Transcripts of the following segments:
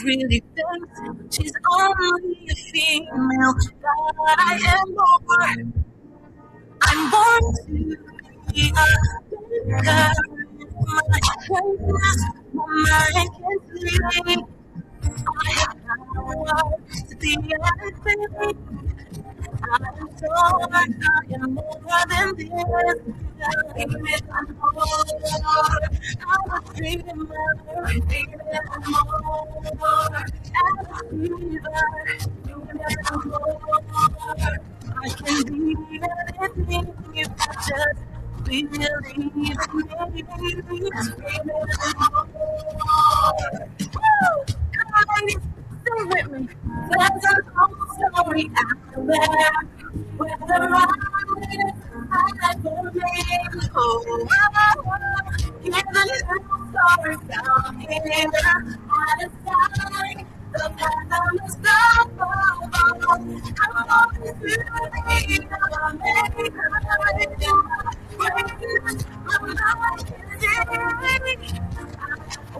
really thinks she's only a female, but I am more. I'm born to be a thinker. My greatness, my mind can see. I have power to be anything. I'm sure I am more than this. I'm more. I'm a dreamer, more. I'm a believer, more. I can be anything if I just believe in me. Woo! Come on, ladies, sing with me. There's a whole story out there. Where the right I for me. Oh, here's a little story down here. At a side, the path of the stumble. I'm always believing I'll make it right. Greatness, my mind can see.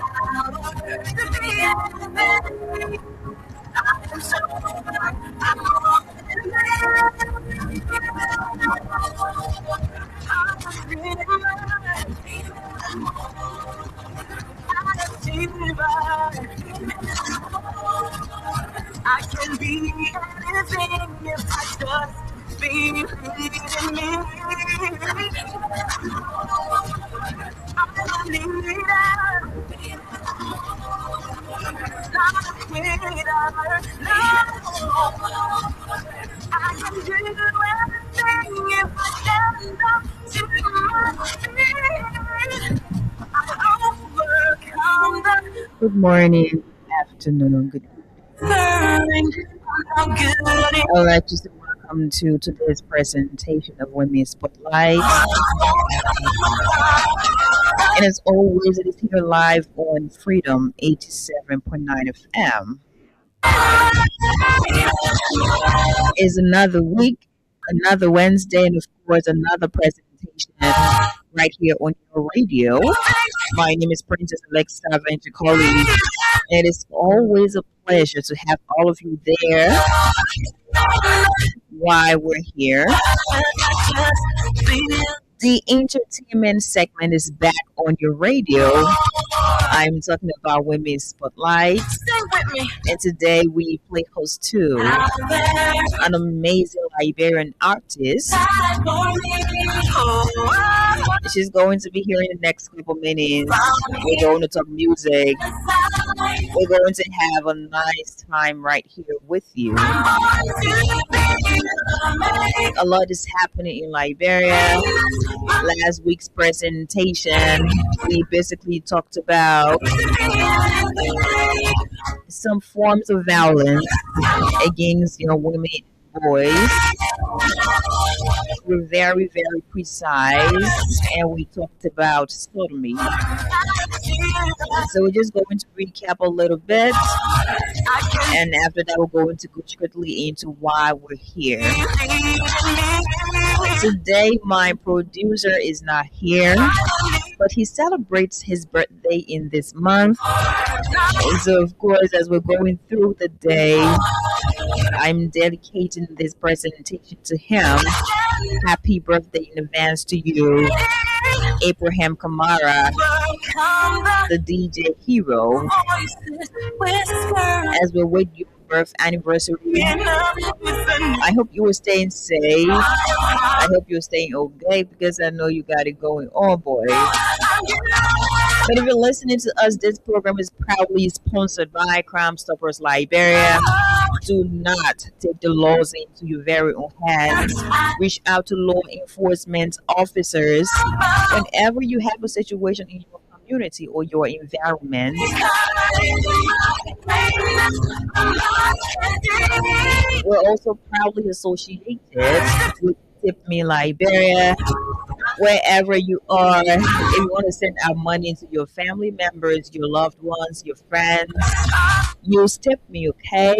Power to be anything. I'm so I'm more than I can be anything if I just believe in me. I'm a leader, not a quitter. No, I can do anything if I stand up to my feet. I overcome the Good morning, afternoon, good burning. I'm good I would like to say welcome to today's presentation of Women's Spotlight. And as always, it is here live on Freedom 87.9 FM. It's another week, another Wednesday, and of course, another presentation right here on your radio. My name is Princess Alexa Ventricoli. It is always a pleasure to have all of you there while we're here. The entertainment segment is back on your radio. I'm talking about Women's Spotlight. And today we play host to an amazing Liberian artist. She's going to be here in the next couple minutes. We're going to talk music. We're going to have a nice time right here with you. A lot is happening in Liberia. Last week's presentation, we basically talked about some forms of violence against women and boys. We're very, very precise, and we talked about sodomy. So we're just going to recap a little bit, and after that, we're going to go strictly into why we're here. Today, my producer is not here, but he celebrates his birthday in this month. So, of course, as we're going through the day, I'm dedicating this presentation to him. Happy birthday in advance to you, Abraham Kamara, the DJ hero. As we wait your birth anniversary, I hope you are staying safe. I hope you're staying okay because I know you got it going on, boy. But if you're listening to us, this program is proudly sponsored by Crime Stoppers Liberia. Do not take the laws into your very own hands. Reach out to law enforcement officers whenever you have a situation in your community or your environment. We're also proudly associated with Tip Me Liberia. Wherever you are, if you want to send out money to your family members, your loved ones, your friends, use Tip Me, okay?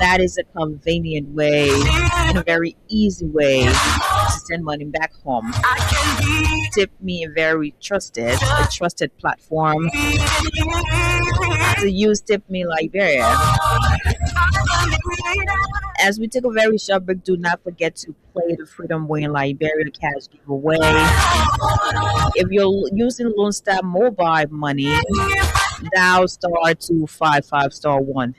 That is a convenient way and a very easy way to send money back home. I can be Tip Me a trusted platform to use Tip Me Liberia. As we take a very short break, do not forget to play the Freedom Win Liberia cash giveaway. If you're using Lone Star mobile money, dial *255*1#.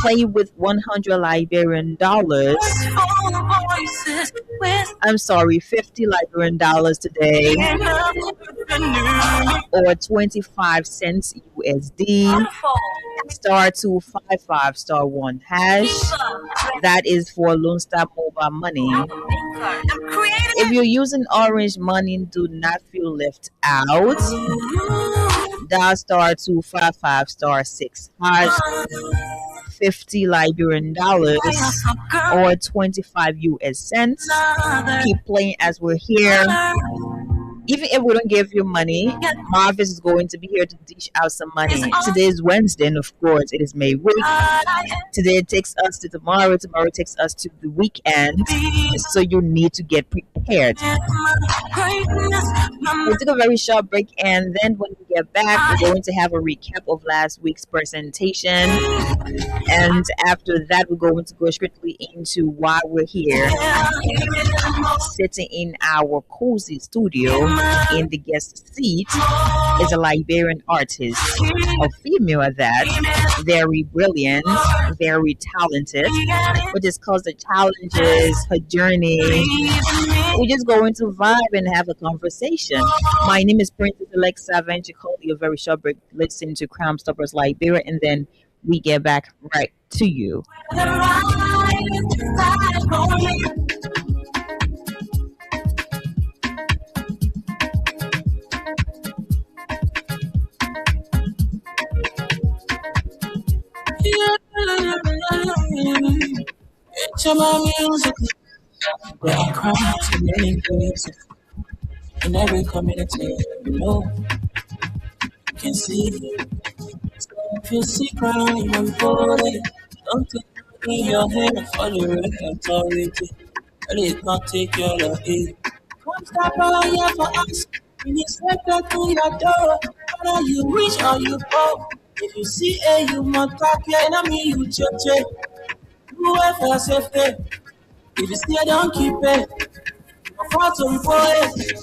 Play with 100 Liberian dollars. voices with I'm sorry, 50 Liberian dollars today, or 25 cents USD. wonderful. *255*1#. That is for Lone Star mobile money. I'm creating If you're using Orange Money, do not feel left out. Dial *255*6#. 50 Liberian dollars, or 25 US cents. Keep playing as we're here. Even if we don't give you money, Marvis is going to be here to dish out some money. Today is Wednesday, and of course, it is May week. Today takes us to tomorrow. Tomorrow takes us to the weekend. So you need to get prepared. We'll take a very short break, and then when we get back, we're going to have a recap of last week's presentation. And after that, we're going to go strictly into why we're here, sitting in our cozy studio in the guest seat is a Liberian artist, a female at that, very brilliant, very talented, but just cause the challenges, her journey, we're just going to vibe and have a conversation. My name is Princess Alexa Venture, a very short break, listen to Crime Stoppers Liberia, and then we get back right to you. to my music. There are crowds in many places, in every community, you can see. So if you see crime unfolding, don't take it in your hand for the right authority. And it not take your love. Come stop around here for us. We need shelter to your door. Whether you rich or you poor. If you see a human tap your enemy, you judge. You wait for safety. If you see, don't keep it. Afford to report it.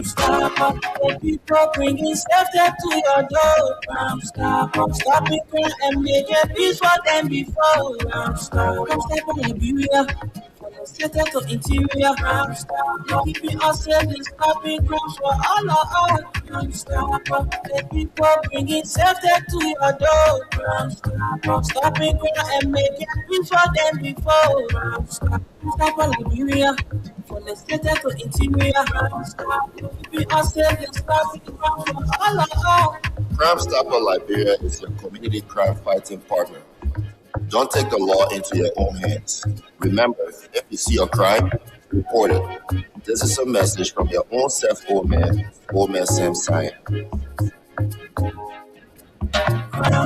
Stop up. The people bringing safety to your door. Stop up. Stop it and make a peace for them before. Stop. Come step on Liberia. From the center to interior. Stop. Keeping us safe and stopping crimes for all of us. Stop up. The people bringing safety to your door. Stop it and make a peace for them before. Stop on Liberia. From the center to interior. Keeping us safe and stopping crimes for all of us. Crime Stopper Liberia is your community crime fighting partner. Don't take the law into your own hands. Remember, if you see a crime, report it. This is a message from your own self, old man Sam Cyan.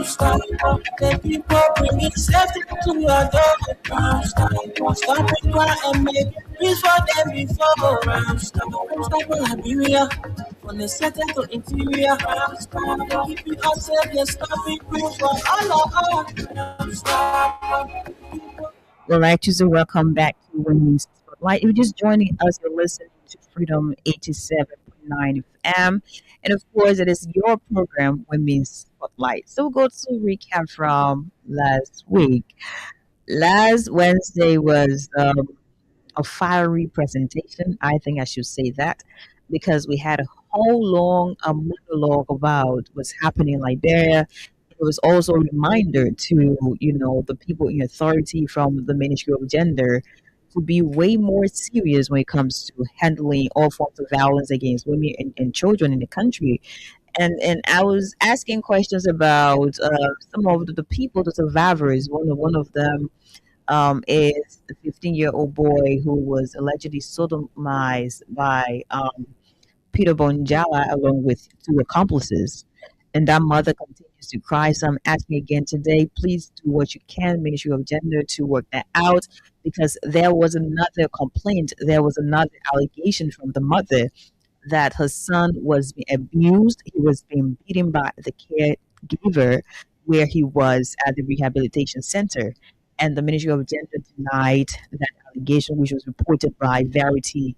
Stop the people bringing safety to your door. Stop it, cry and make peace for them before. Stop Liberia. From the center to interior. Keeping us safe and stopping peace for all of us. Stop. Well, I choose to welcome back to Women's Spotlight. If you're just joining us, you're listening to Freedom 87.9 FM. And of course, it is your program, Women's Spotlight. So we'll go to recap from last week. Last Wednesday was a fiery presentation. I think I should say that because we had a whole long monologue about what's happening in Liberia. It was also a reminder to, the people in authority from the Ministry of Gender to be way more serious when it comes to handling all forms of violence against women and children in the country. And I was asking questions about some of the people, the survivors. One of them is the 15-year-old boy who was allegedly sodomized by Peter Bonjala along with two accomplices. And that mother continues to cry. So I'm asking again today, please do what you can, Ministry of Gender, to work that out, because there was another complaint, there was another allegation from the mother that her son was being abused. He was being beaten by the caregiver where he was at the rehabilitation center. And the Ministry of Gender denied that allegation, which was reported by Verity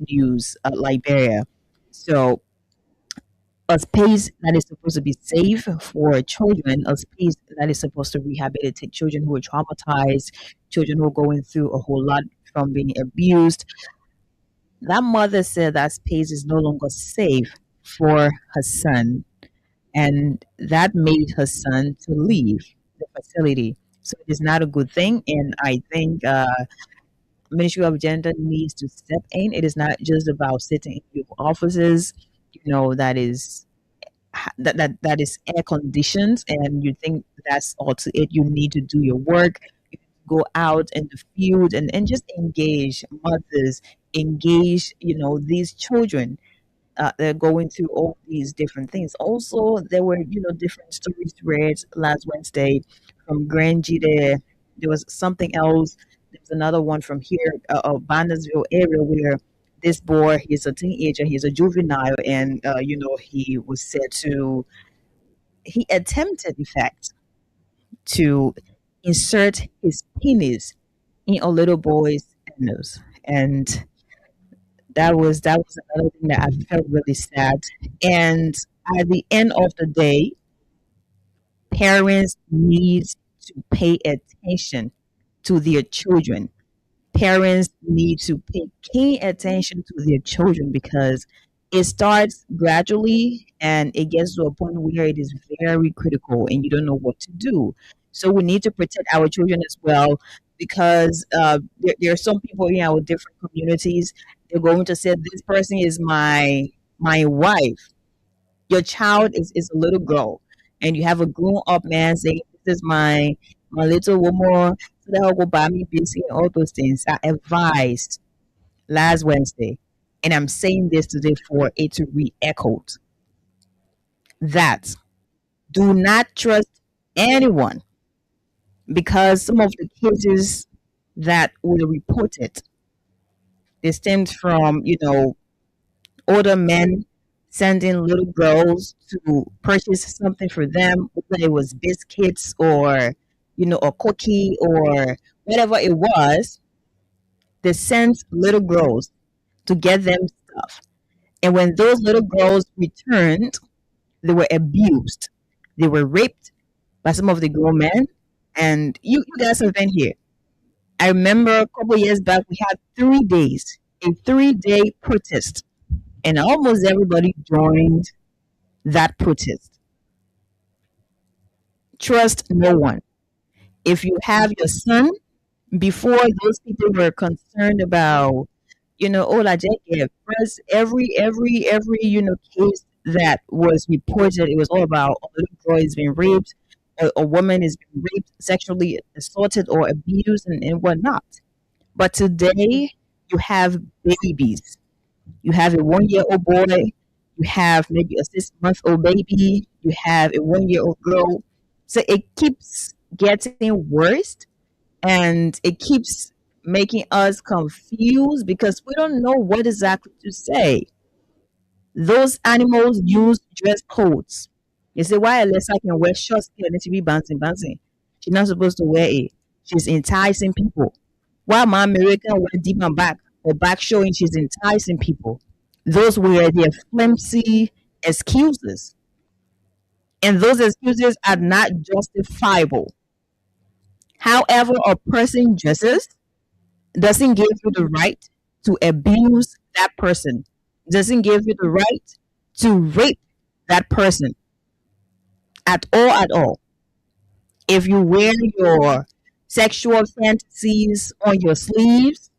News, Liberia. So a space that is supposed to be safe for children, a space that is supposed to rehabilitate children who are traumatized, children who are going through a whole lot from being abused. That mother said that space is no longer safe for her son, and that made her son to leave the facility. So it is not a good thing, and I think Ministry of Gender needs to step in. It is not just about sitting in your offices, that is that is air conditions, and you think that's all to it. You need to do your work, go out in the field, and just engage mothers, engage these children. They're going through all these different things. Also, there were different stories read last Wednesday from Grangie. There was something else. There was another one from here, Bannersville area, where this boy, he's a teenager, he's a juvenile, and he was said to he attempted, in fact, to insert his penis in a little boy's anus, and that was another thing that I felt really sad. And at the end of the day, parents need to pay attention to their children. Parents need to pay keen attention to their children, because it starts gradually and it gets to a point where it is very critical and you don't know what to do. So we need to protect our children as well, because there are some people in our different communities. They're going to say, this person is my wife. Your child is a little girl, and you have a grown up man saying, this is my little woman. So they'll go buy me busy and all those things. I advised last Wednesday, and I'm saying this today for it to re-echoed, that do not trust anyone, because some of the cases that were reported, they stemmed from older men sending little girls to purchase something for them, whether it was biscuits or a cookie or whatever it was. They sent little girls to get them stuff, and when those little girls returned, they were abused, they were raped by some of the grown men. And you guys have been here. I remember a couple years back, we had 3 days, a 3-day protest, and almost everybody joined that protest. Trust no one. If you have your son, before those people were concerned about, oh, like first, every case that was reported, it was all about a little girl is being raped, a woman is being raped, sexually assaulted or abused, and whatnot. But today, you have babies. You have a 1-year-old boy. You have maybe a 6-month-old baby. You have a 1-year-old girl. So it keeps getting worse, and it keeps making us confused because we don't know what exactly to say. Those animals use dress codes. You say, why Alessa can wear short skirt and she be bouncing? She's not supposed to wear it. She's enticing people. Why my American wear deep and back or back showing, she's enticing people. Those were their flimsy excuses. And those excuses are not justifiable. However, a person dresses doesn't give you the right to abuse that person, doesn't give you the right to rape that person at all. If you wear your sexual fantasies on your sleeves,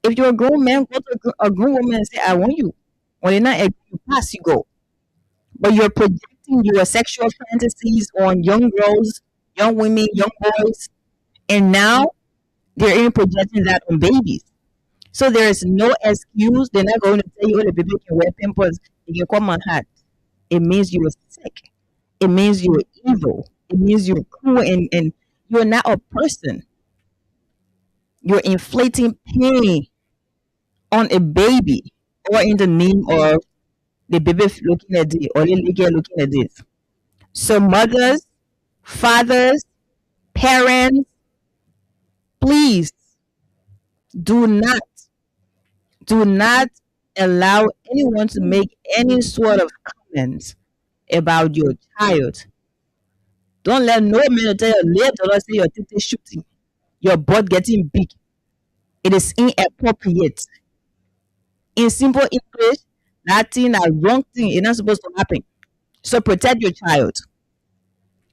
if you're a grown man, go to a grown woman and say, I want you. When they're not agree, you pass, you go. But you're projecting your sexual fantasies on young girls, young women, young boys, and now they're even projecting that on babies. So there is no excuse. They're not going to tell you, oh, the baby can wear pimples, you can come on hat. It means you were sick. it means you're evil. It means you're cruel, and you're not a person. You're inflicting pain on a baby, or in the name of the baby looking at it, or the lady looking at it. So, mothers, fathers, parents, please do not, do not allow anyone to make any sort of comments about your child. Don't let no man tell you later say your titty shooting, your butt getting big. It is inappropriate. In simple English, that thing, that wrong thing, is not supposed to happen. So protect your child.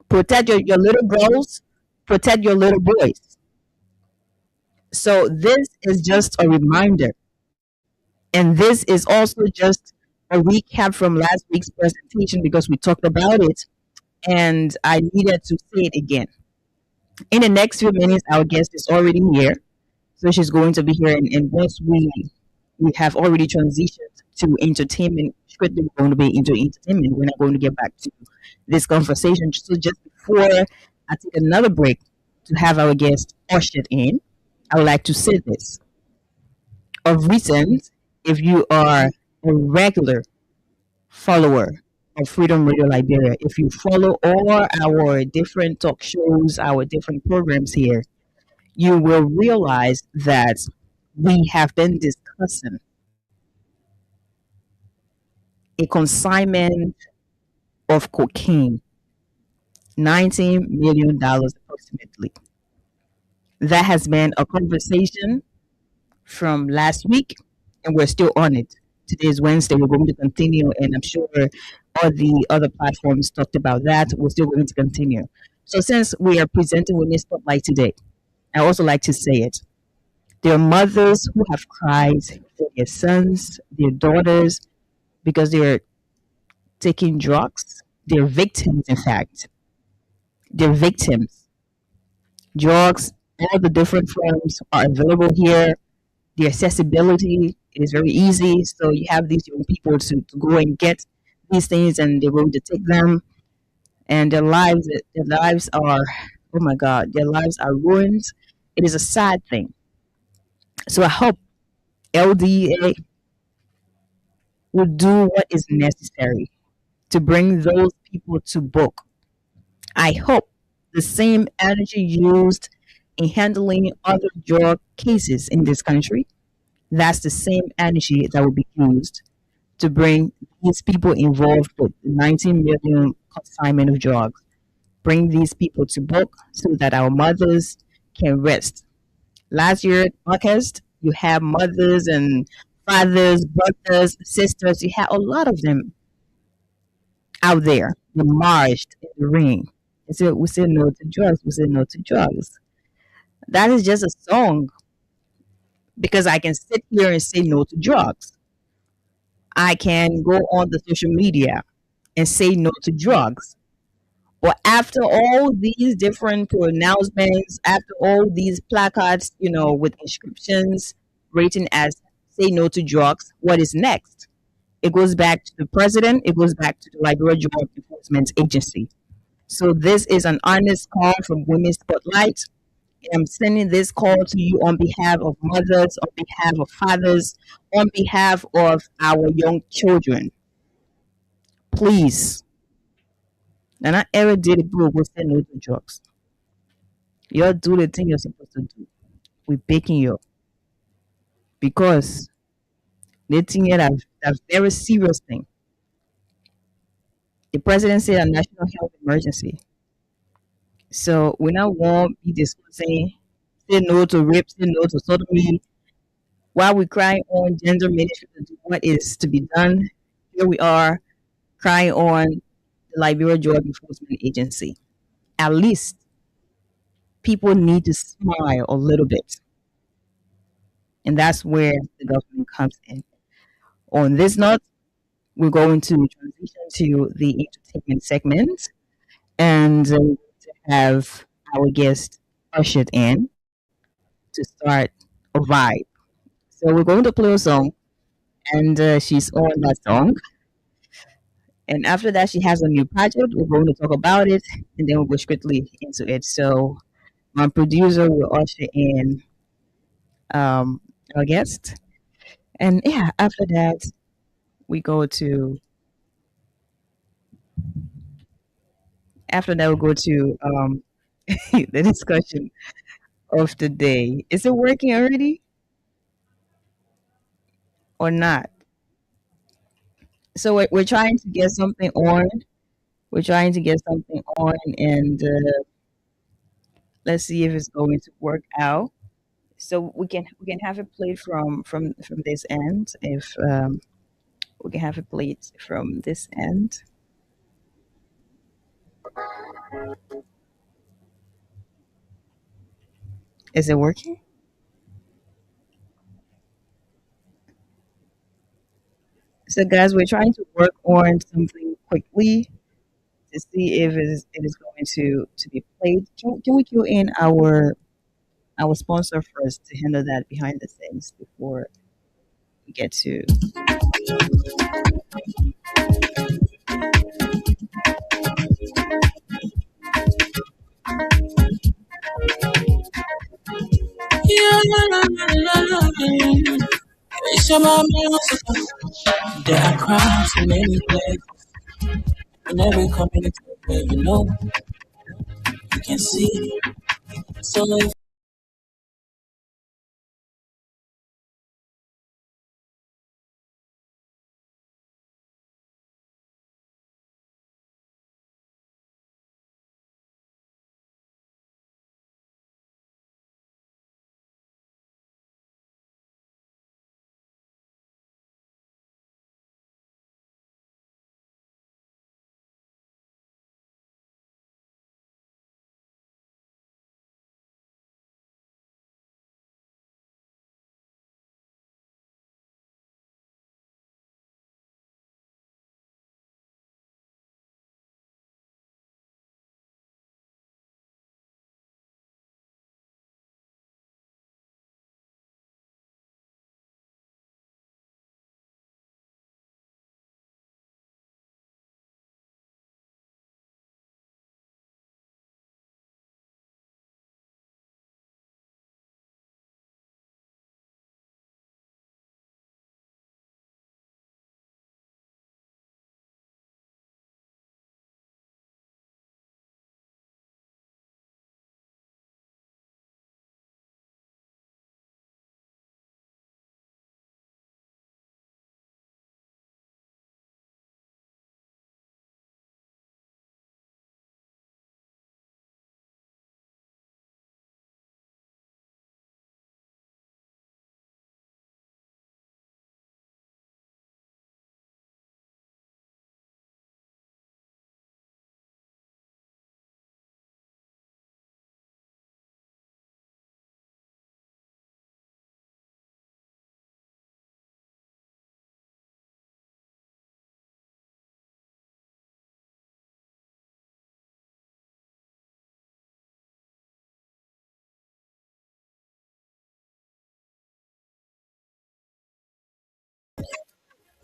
Protect your little girls. Protect your little boys. So this is just a reminder. And this is also just a recap from last week's presentation because we talked about it and I needed to say it again. In the next few minutes, our guest is already here. So she's going to be here. And once we have already transitioned to entertainment, strictly we're going to be into entertainment. We're not going to get back to this conversation. So just before I take another break to have our guest ushered in, I would like to say this. Of recent, if you are a regular follower of Freedom Radio Liberia, if you follow all our different talk shows, our different programs here, you will realize that we have been discussing a consignment of cocaine, $19 million approximately. That has been a conversation from last week, and we're still on it. Today is Wednesday. We're going to continue, and I'm sure all the other platforms talked about that. We're still going to continue. So, since we are presenting Women's Spotlight today, I also like to say it. There are mothers who have cried for their sons, their daughters, because they're taking drugs. They're victims, in fact. They're victims. Drugs, all the different forms are available here. The accessibility is very easy. So you have these young people to go and get these things and they're going to take them and their lives are, oh my God, their lives are ruined. It is a sad thing. So I hope LDA will do what is necessary to bring those people to book. I hope the same energy used in handling other drug cases in this country, that's the same energy that will be used to bring these people involved with the 19 million consignment of drugs, bring these people to book so that our mothers can rest. Last year, August, you have mothers and fathers, brothers, sisters, you had a lot of them out there. They marched in the rain. They said, we said no to drugs, we said no to drugs. That is just a song because I can sit here and say no to drugs. I can go on the social media and say no to drugs. But after all these different pronouncements, after all these placards, with inscriptions rating as say no to drugs, what is next? It goes back to the president, it goes back to the Liberia Drug Enforcement Agency. So this is an honest call from Women's Spotlight. I'm sending this call to you on behalf of mothers, on behalf of fathers, on behalf of our young children. Please. And I ever did it, bro. Go say no to drugs. You do the thing you're supposed to do. We're begging you. Because they think that a very serious thing. The president said a national health emergency. So we now won't be discussing say no to rape, say no to sodomy. While we cry on gender ministry to do what is to be done, here we are crying on the Liberia Drug Enforcement Agency. At least people need to smile a little bit. And that's where the government comes in. On this note, we're going to transition to the entertainment segment and to have our guest ushered in to start a vibe. So we're going to play a song, and she's on that song. And after that, she has a new project. We're going to talk about it, and then we'll go strictly into it. So my producer will usher in our guest, and yeah, after that, we go to we'll go to the discussion of the day. Is it working already or not? So we're trying to get something on. We're trying to get something on, and let's see if it's going to work out. So we can have it played from this end. If we can have it played from this end. Is it working? So guys, we're trying to work on something quickly to see if it is going to be played. Can we cue in our sponsor first to handle that behind the scenes before we get to. It's about music. There are crowds in many places. In every community where you can see. So if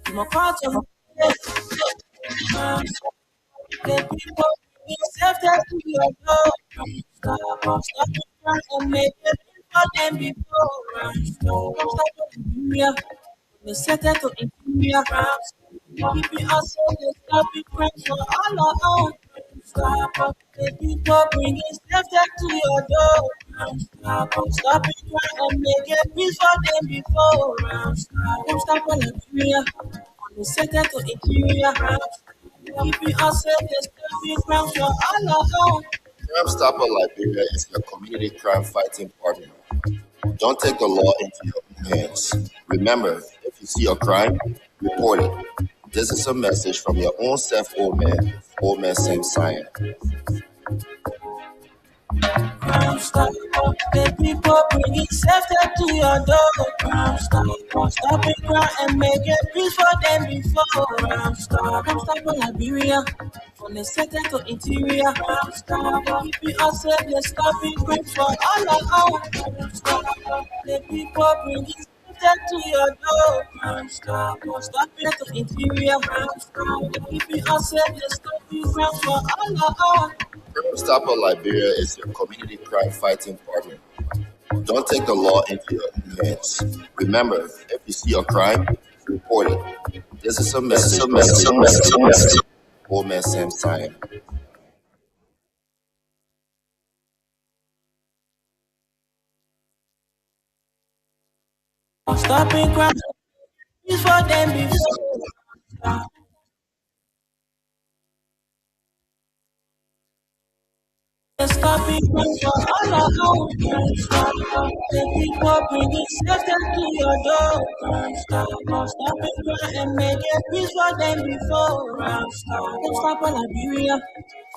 I'm a part of the people yourself that to your door. Stop it and make it for them before. Stop it, the settle to interior rounds. Keep it also the stop it for all our own. Stop up the people bringing stuff that to your door. Stop it and make it peace for them before. Stop all Nigeria. On the settle to interior rounds. Keep it also the stop it for all our own. Crime Stopper Liberia is your community crime fighting partner. Don't take the law into your own hands. Remember, if you see a crime, report it. This is a message from your own self, old man Sam Cyan. Crime stop, the people bringing safety to your door. Crime stop it, crime and make it peace for them before. Crime stop Liberia, from the sector to interior. Crime stop, keep it all safe, let's stop it, bring for all our own. Crime stop, the people bringing safety to your door. Non-stop, non-stop, to interior. Non-stop, keep it ourselves, let's stop you from for all. Crime Stopper Liberia is your community crime fighting partner. Don't take the law into your own hands. Remember, if you see a crime, report it. This is a message from Old Man Sam Cyan. Stopping crime before them before. Stopping crime for all. The people bringing safety to your door. Stopping crime and make it peace for them before. Let's stop all Liberia.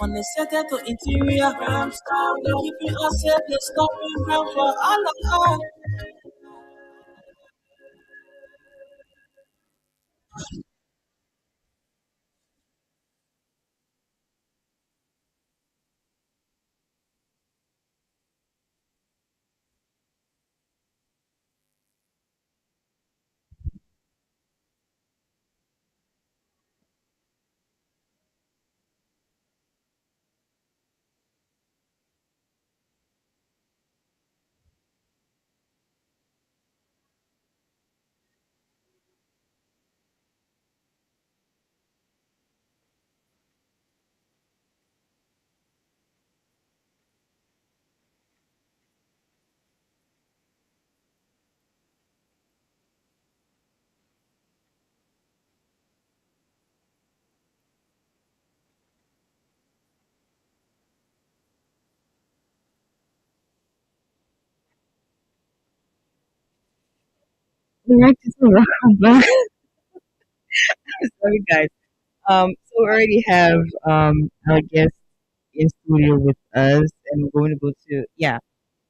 On the second to interior. They keeping us safe. Let's stopping crime for all. Right, so welcome back. Sorry, guys. So we already have our guest in studio with us, and we're going to go to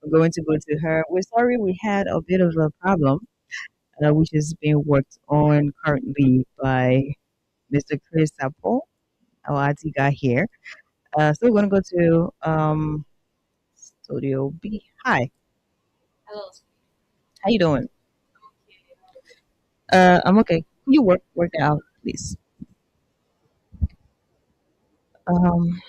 we're going to go to her. We're sorry we had a bit of a problem, which is being worked on currently by Mr. Chris Apple. Our IT guy here. So we're gonna go to Studio B. Hi, how you doing? I'm okay. Can you work it out, please? Um,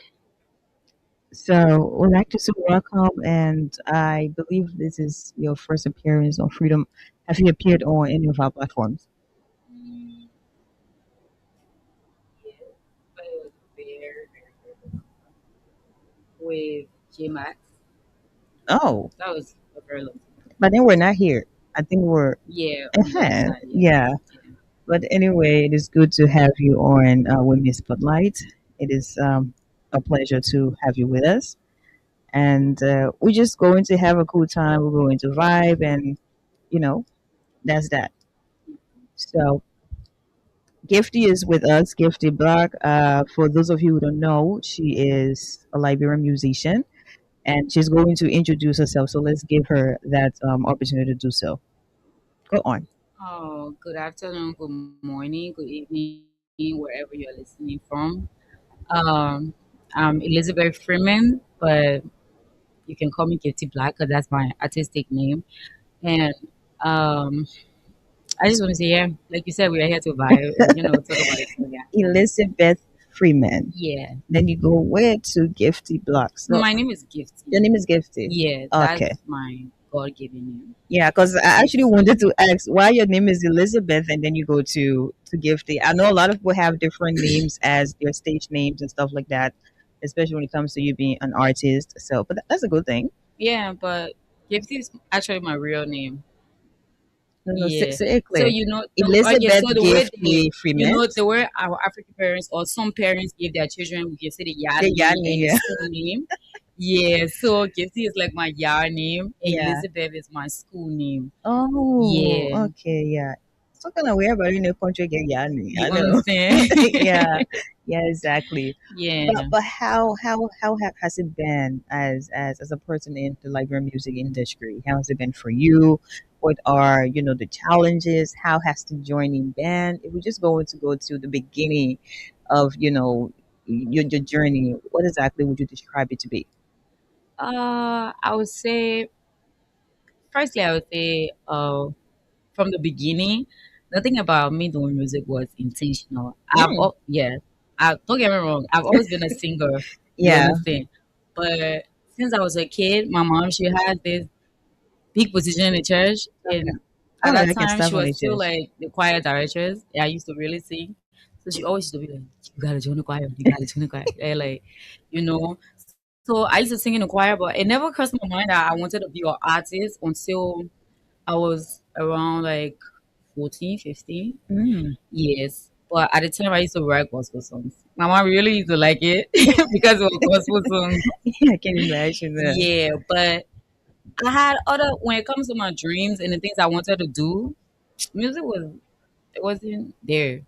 so we'd like to say welcome, and I believe this is your first appearance on Freedom. Have you appeared on any of our platforms? with GMAX. Oh, That was a very long time. but then we're not here. I think we're Yeah, on the uh website. yeah. But anyway, it is good to have you on Women's Spotlight. It is a pleasure to have you with us, and we're just going to have a cool time. We're going to vibe, and you know that's that. So Gifty is with us. Gifty Black. For those of you who don't know, she is a Liberian musician, and she's going to introduce herself. So let's give her that opportunity to do so. Go on. Oh, good afternoon, good morning, good evening, wherever you're listening from. Um, I'm Elizabeth Freeman, but you can call me Gifty Black because that's my artistic name. And um, I just want to say, yeah, like you said, we are here to vibe and talk about it. So yeah, Elizabeth Freeman. yeah. Then you go where to Gifty Blocks. No, My name is Gifty. your name is Gifty. Yeah, Okay. that's my God-given name. Yeah, because I actually wanted to ask why your name is Elizabeth and then you go to Gifty. I know a lot of people have different names as their stage names and stuff like that, especially when it comes to you being an artist. So, but that's a good thing. Yeah, but Gifty is actually my real name. No, no, Yeah. say it So clear. okay, Elizabeth so the way Gifty Freeman. the way our African parents or some parents give their children, we can say the yard The name yard and name, the yeah. school name. Yeah, so Gifty is like my yard name, and Yeah. Elizabeth is my school name. Oh, Yeah, okay, yeah. So kind of weird, but you know, country get Yanni. I you know. understand? Yeah, yeah, exactly. Yeah. But has it been as a person in the Liberian music industry? How has it been for you? What are the challenges? How has the joining been? If we just go to the beginning of your journey, what exactly would you describe it to be? I would say, firstly, I would say, from the beginning, nothing about me doing music was intentional. Mm. Yeah, I don't get me wrong. I've always been a singer. You Yeah. understand? But since I was a kid, my mom she had this big position in the church, Okay. and Oh, at that I can time she was definitely still choose. like the choir director. I used to really sing, so she always used to be like, "You gotta join the choir. You gotta join the choir." And like, you know. So I used to sing in the choir, but it never crossed my mind that I wanted to be an artist until I was around like 14, 15. Mm. Yes. But at the time, I used to write gospel songs. My mom really used to like it because it was gospel songs. I can imagine that. Yeah, but I had other when it comes to my dreams and the things I wanted to do, music was it wasn't there.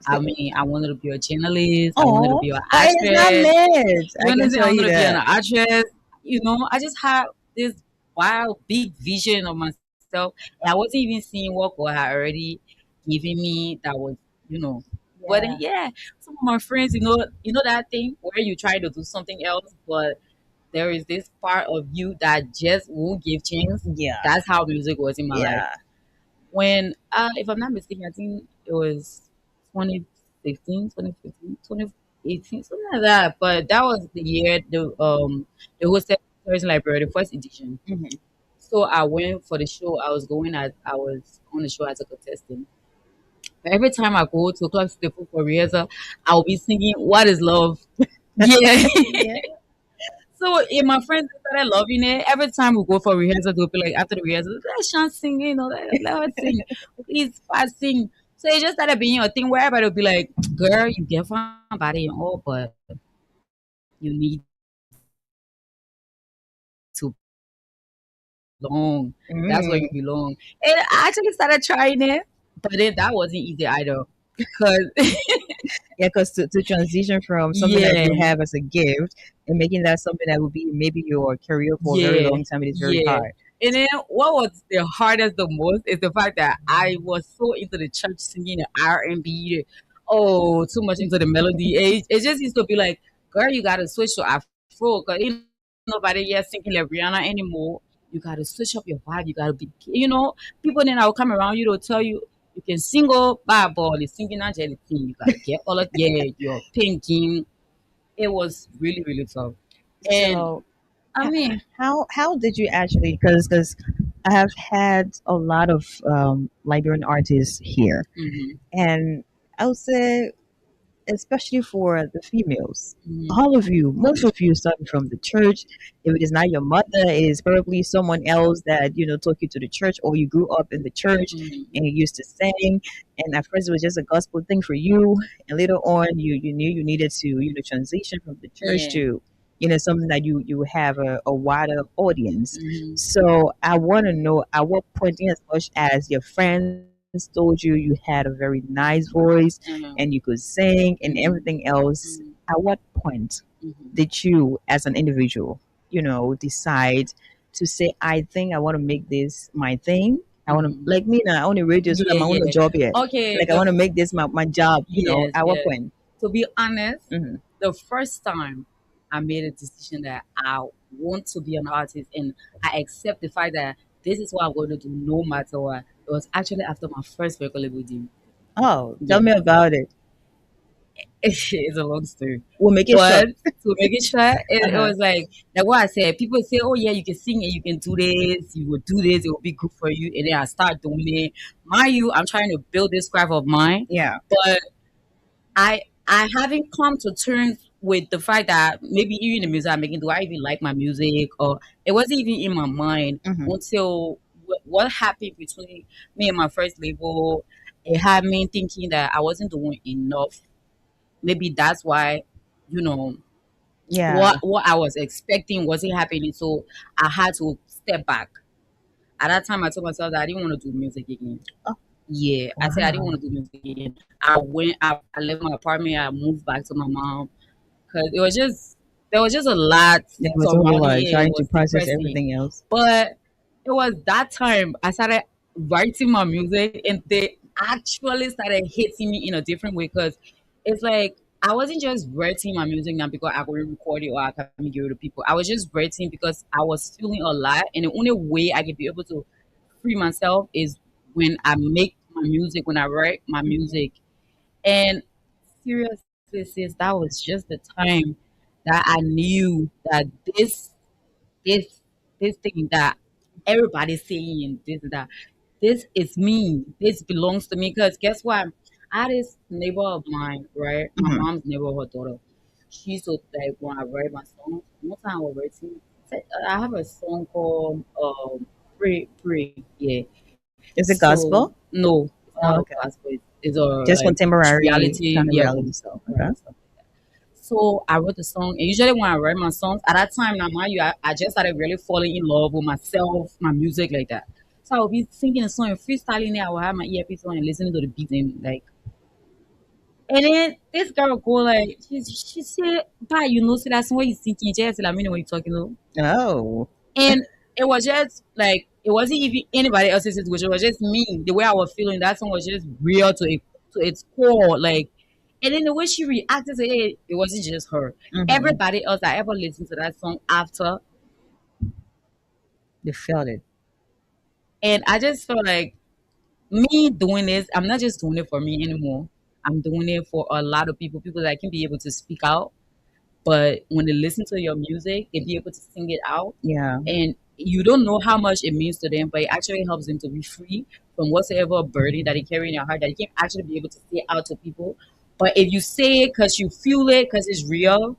I So, mean, I wanted to be a journalist. I wanted to oh, be an but it is not actress. meant. You I can understand? I tell wanted you to be an that. actress. I just had this wild, big vision of myself, and I wasn't even seeing what God had already given me. That was, you know. But then, Yeah. yeah, some of my friends, you know that thing where you try to do something else, but there is this part of you that just won't give chance. Yeah. That's how music was in my life. Yeah. When, if I'm not mistaken, I think it was 2016, 2015, 2018, something like that. But that was the year the hosted Tourism Library, the first edition. Mhm. So I went for the show. I was on the show as a contestant. But every time I go to Club City for rehearsal, I'll be singing "What Is Love." Yeah. Yeah. So if my friends started loving it, every time we go for rehearsal, they'll be like, after the rehearsal, let Sean sing, let her sing. Please, fast sing. So it just started being a thing where everybody will be like, girl, you get fine body and all, but you need to belong. That's where you Mm. belong. And I actually started trying it, but then that wasn't easy either. Because, Yeah, because to transition from something that yeah, you have as a gift and making that something that will be maybe your career for a very yeah, long time, it is very yeah. hard. And then what was the hardest the most is the fact that I was so into the church singing the R&B, oh, too much into the melody. It just used to be like, girl, you gotta switch to Afro because ain't nobody here singing like Rihanna anymore. You gotta switch up your vibe. You gotta be, people then I will come around you to tell you you can sing all bad ball, the singing Angelique. You gotta get all of your thinking. It was really really tough, and So, I mean. how did you actually? Because I have had a lot of Liberian artists here, Mhm, and I would say especially for the females. mhm, All of you, most of you started from the church. If it is not your mother, it is probably someone else that took you to the church, or you grew up in the church mhm. and you used to sing. And at first, it was just a gospel thing for you, and later on, you knew you needed to transition from the church Yeah. to something that you have a wider audience. Mhm. So I want to know at what point, in as much as your friends told you you had a very nice voice Uh-huh. and you could sing and Mhm. everything else, Mhm. at what point Mhm. did you, as an individual, decide to say, I think I want to make this my thing? I want to, Mhm. like me now, I want a radio so that Yeah, my own yeah. job yet. Okay. Like, I want to make this my job, Yes, at what yes. point? To be honest, Hmm. the first time I made a decision that I want to be an artist and I accept the fact that this is what I'm going to do no matter what, it was actually after my first record label deal. Oh, tell Yeah. me about it. It's a long story. We'll make it But short. to make it short, it Uh-huh. was like what I said. People say, "Oh yeah, you can sing and you can do this. You will do this. It will be good for you." And then I start doing it. Mind you, I'm trying to build this craft of mine, Yeah. but I haven't come to terms with the fact that maybe even the music I'm making, do I even like my music? Or it wasn't even in my mind Hmm. until what happened between me and my first label. It had me thinking that I wasn't doing enough. Maybe that's why, you know, Yeah. what I was expecting wasn't happening. So I had to step back. At that time, I told myself that I didn't want to do music again. Oh, Yeah, I said I didn't wow. want to do music again. I left my apartment. I moved back to my mom because there was just a lot There was a whole surrounding lot it. It trying to was process depressing, everything else. but it was that time I started writing my music, and they actually started hitting me in a different way because it's like I wasn't just writing my music now because I could record it or I can give it to people. I was just writing because I was feeling a lot, and the only way I could be able to free myself is when I make my music, when I write my music. And seriously, sis, that was just the time that I knew that this this thing that everybody's saying and this and that, this is me. This belongs to me. Because guess what? I had this neighbor of mine, right? My Hmm. mom's neighbor, her daughter. She used to like when I write my songs. One time I was writing, I have a song called Pray Pray. Yeah. Is it So gospel? no, it's not Oh, a okay. gospel. It's a Just like contemporary reality, kind of yeah, reality stuff. Okay. contemporary stuff. So I wrote the song, and usually when I write my songs, at that time, now mind you, I just started really falling in love with myself, my music like that. So I would be singing a song and freestyling it. I would have my earpiece on and listening to the beat and like. And then this girl go like, she said, "But you know, see that song what you singing, just like me know what you talking about." Oh. And it was just like it wasn't even anybody else's situation. It was just me. The way I was feeling, that song was just real to its core. Like, and then the way she reacted to it, it wasn't just her. Hmm. Everybody else that ever listened to that song after, They felt it. and I just felt like me doing this. I'm not just doing it for me anymore. I'm doing it for a lot of people, people that can be able to speak out. But when they listen to your music, they be able to sing it out, Yeah. and you don't know how much it means to them, but it actually helps them to be free from whatsoever burden that they carry in your heart that you can actually be able to say out to people. But if you say it because you feel it, because it's real,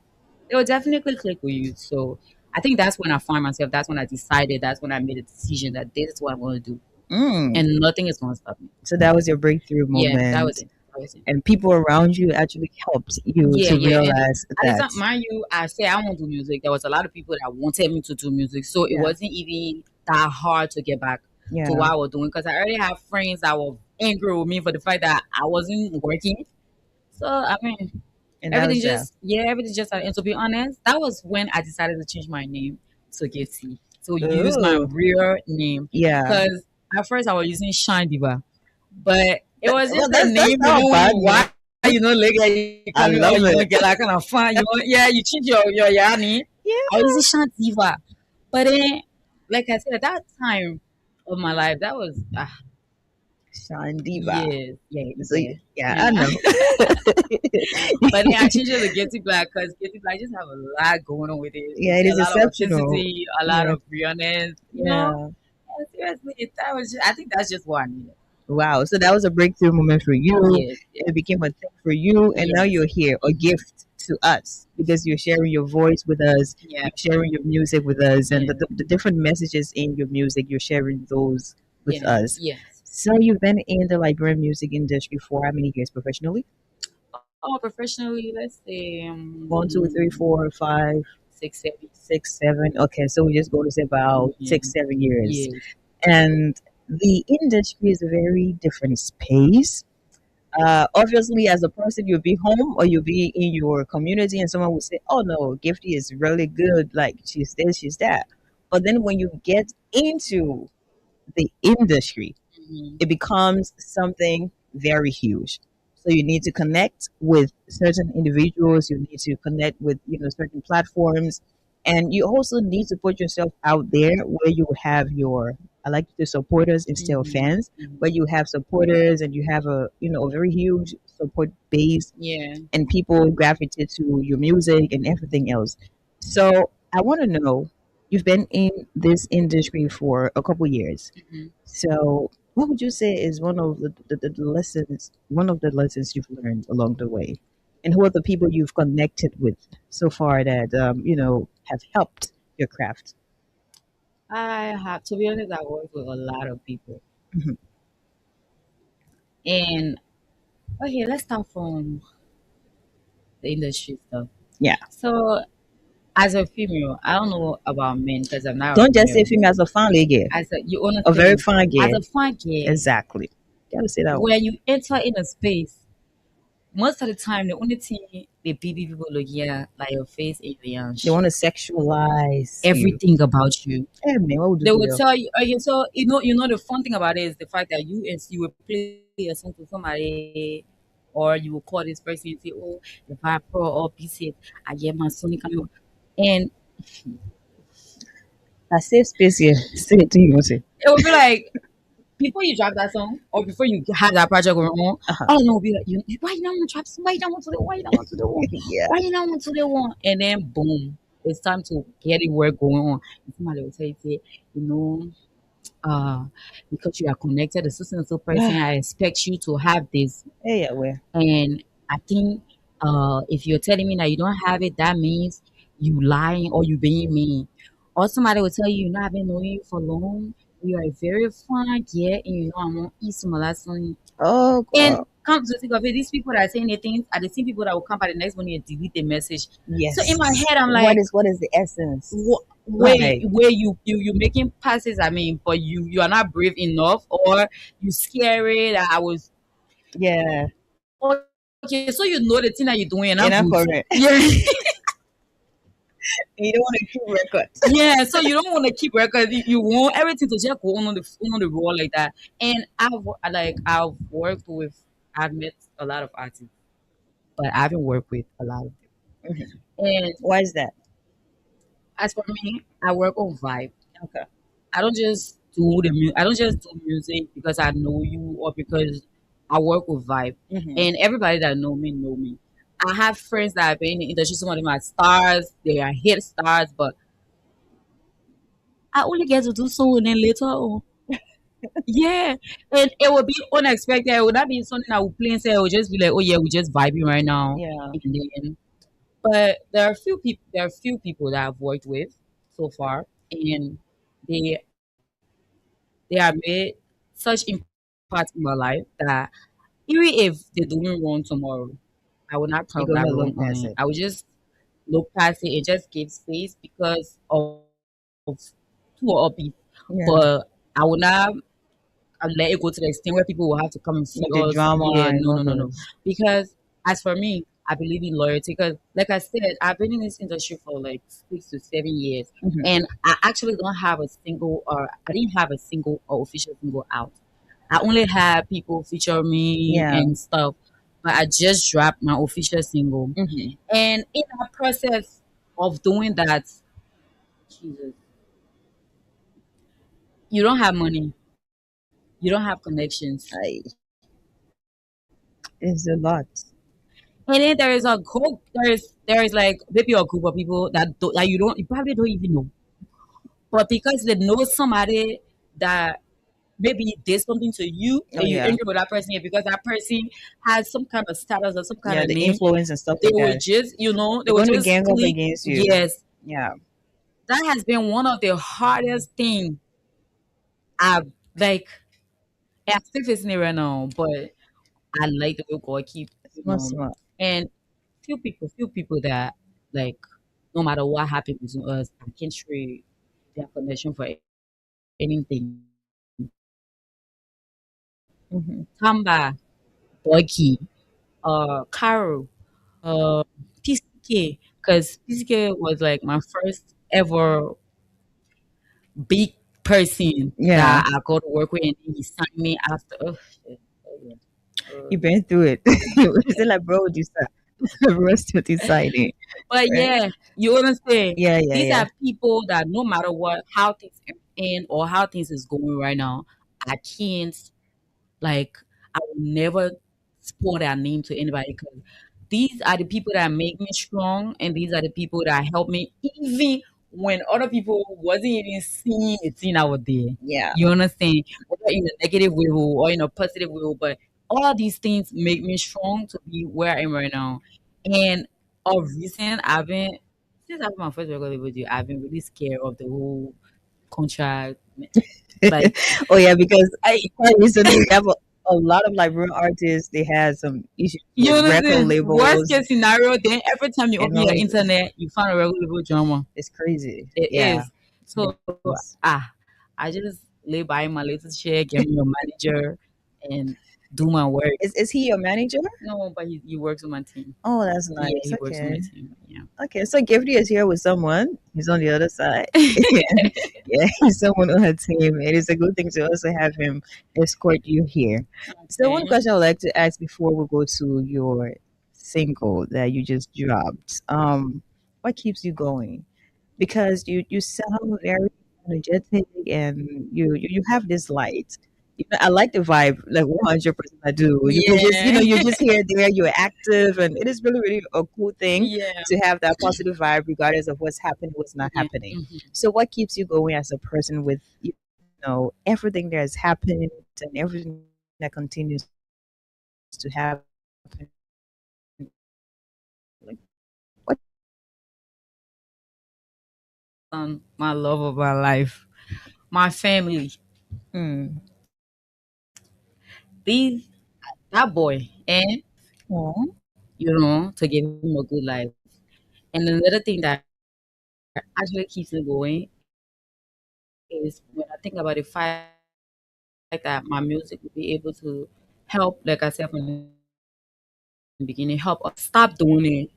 it will definitely click with you. So I think that's when I found myself. That's when I decided. That's when I made a decision that this is what I'm going to do, Mm. and nothing is going to stop me. So that was your breakthrough Yeah, that was moment, it. That was it. and people around you actually helped you Yeah, to yeah. And realize at the that. time, mind you, I say I want to do music. There was a lot of people that wanted me to do music, so it Yeah. wasn't even that hard to get back to Yeah. what I was doing because I already have friends that were angry with me for the fact that I wasn't working. So I mean, And that everything was that. just everything just. And to be honest, that was when I decided to change my name to Getty to use my Oh. real name Yeah. because at first I was using Shine Diva, but it was Well, just a that's name. You not a know when bad you name. watch, you know, like you I come or love you want to it. get that kind of fun. You want, yeah, you change your yani. I was Yeah. using Shine Diva, but then, like I said, at that time of my life, that was Sean Diva. yes, yeah, So yeah, yeah, you I know. know. But then I changed it to Getty Black because Getty Black just have a lot going on with it. Yeah, it A is lot of exceptional. authenticity, a lot Yeah. of realness. You know, Yeah. and seriously, that was. I think that's just what I needed. Wow. So that was a breakthrough moment for you. Yes, yes, It became a thing for you, and now yes. you're here, a Hmm. gift to us because you're sharing your voice with us, Yeah, you're sharing your music with us, and yes, the different messages in your music, you're sharing those with yes, us. yes. So you've been in the Liberian music industry for how many years professionally? Oh, professionally, let's say One, two, three, four, five, 6, 7. 6, 7. Okay, so we just go to say about Yeah, 6, 7 years. yes, And the industry is a very different space. Obviously, as a person, you'll be home or you'll be in your community, and someone will say, "Oh no, Gifty is really good. Like she's this, she's that." But then when you get into the industry, hmm, it becomes something very huge. So you need to connect with certain individuals. You need to connect with certain platforms, and you also need to put yourself out there where you have your I like the supporters instead of hmm, fans, hmm, where you have supporters and you have a very huge support base, yeah. and people gravitate to your music and everything else. So I want to know, you've been in this industry for a couple years. Hmm. So what would you say is one of the lessons you've learned along the way? And who are the people you've connected with so far that, have helped your craft? I have to be honest. I work with a lot of people, Mhm. and okay, let's start from the industry stuff. Yeah. So, as a female, I don't know about men because I'm not a Don't just say female. female as a fine lady, As a you a very understand, fine as girl. a fun girl, Exactly. Gotta say that one. when you enter in a space, most of the time the only thing the baby people look at like your face and your They hands, want to sexualize you. everything about you. Hey man, what would you They do will there? tell you. Okay, so the fun thing about it is the fact that you will play a song to somebody, or you will call this person and say, "Oh, the vibe pro or PC, I get my Sony coming," and I safe space here. Say it to you, say. it will be like before you drop that song or before you have that project going on, Uh-huh. all I know will be like, why you not want to drop some? Why you not want to do? Why you not want to do one? Yeah. Why you not want to do one? And then boom, it's time to get it work going on. And somebody will say, you know, uh, because you are connected to so person, I expect you to have this. Yeah, where? And I think if you're telling me that you don't have it, that means you lying or you being mean. Or somebody will tell you, I've been knowing you for long. You are very fine, yeah, and you know I'm gonna eat some of that son. Oh, And God. come to think of it, these people that are saying the things are the same people that will come by the next morning and delete the message. So in Yes. my head, I'm What like, is the essence? Right. where you making passes, I mean, but you are not brave enough, or you scary that I was Yeah. okay, so you know the thing that you're doing and And not I'm good. correct. Yeah. You don't want to keep records. Yeah, so you don't want to keep records. You want everything to just go on the roll like that. And I've worked with, I've met a lot of artists, but I haven't worked with a lot of Mhm. them. And Why is that? as for me, I work on vibe. Okay. I don't just do music because I know you or because I work with vibe. Hmm. And everybody that know me know me. I have friends that have been in the industry. Some of them are stars. They are hit stars, but I only get to do so and then later on. Yeah. And it would be unexpected. It would not be something I would play and say it would just be like, oh yeah, we're just vibing right now. Yeah. And then but there are few people that I've worked with so far, and they they have made such impact in my life that even if they do me wrong tomorrow, I will not You're talk that gonna wrong look on past it. it. I will just look past it and just give space because of two or beef. Yeah. But I will not let it go to the extent where people will have to come and see With the us. drama Yeah, and no, all no, no, no. those. Because as for me, I believe in loyalty. Because, like I said, I've been in this industry for like 6 to 7 years, Hmm. and I actually don't have a single, or I didn't have a single or official single out. I only had people feature me Yeah. and stuff, but I just dropped my official single. Hmm. And in that process of doing that, Jesus, you don't have money, you don't have connections. It's a lot. And then there is a group, there is like maybe a group of people that you probably don't even know, but because they know somebody that maybe did something to you Oh and you yeah. angry with that person, and because that person has some kind of status or some kind Yeah, of the name, influence and stuff they like will that. just they They're will going to just gang up click against you. yes. Yeah. That has been one of the hardest thing I've like, I'm still facing it right now, but I like the way God keep, Smart, smart. and few people that like no matter what happened between us, I can trade their connection for anything. Hmm. Tamba, Bucky, Carol, PCK, because PCK was like my first ever big person Yeah. that I got to work with, and then he signed me after. Oh, shit. Oh, yeah. You've been through it. It's like, bro, decide. We're still deciding. But Right? yeah, you understand. Yeah, yeah, These yeah. are people that no matter what, how things end or how things is going right now, I can't like I will never spoil their name to anybody because these are the people that make me strong, and these are the people that help me even when other people wasn't even seeing the thing I was there. Yeah. You understand? Whether in a negative way or in a positive way, but all these things make me strong to be where I am right now. And of recent, I've been since after my first record with you, I've been really scared of the whole contract. Like Oh yeah, because I quite recently we have a lot of Liberian artists. They had some issues you with record understand? Worst labels case scenario, then every time you and open your all this. internet, you find a regular drama. It's crazy. It Yeah. is. So Yes. I just lay by my little chair, get me a manager, and do my work. Is he your manager? No, but he works on my team. Oh, that's Yeah, nice. he works on my Okay. team. Yeah. Okay, so Gifty is here with someone. He's on the other side. Yeah, he's someone on her team. It is a good thing to also have him escort you here. So, one Okay. question I would like to ask before we go to your single that you just dropped, what keeps you going? Because you sound very energetic and you have this light. I like the vibe, like 100%. I do. You can just, Yeah. you're just here, there, you're active, and it is really, really a cool thing Yeah. to have that positive vibe, regardless of what's happening, what's not Yeah. happening. Mhm. So, what keeps you going as a person with, everything that has happened and everything that continues to happen? Like, what? My love of my life, my family. Mm. These that boy, and Aw. to give him a good life. And another thing that actually keeps me going is when I think about the fact that my music will be able to help, like I said from the beginning, help us stop doing it.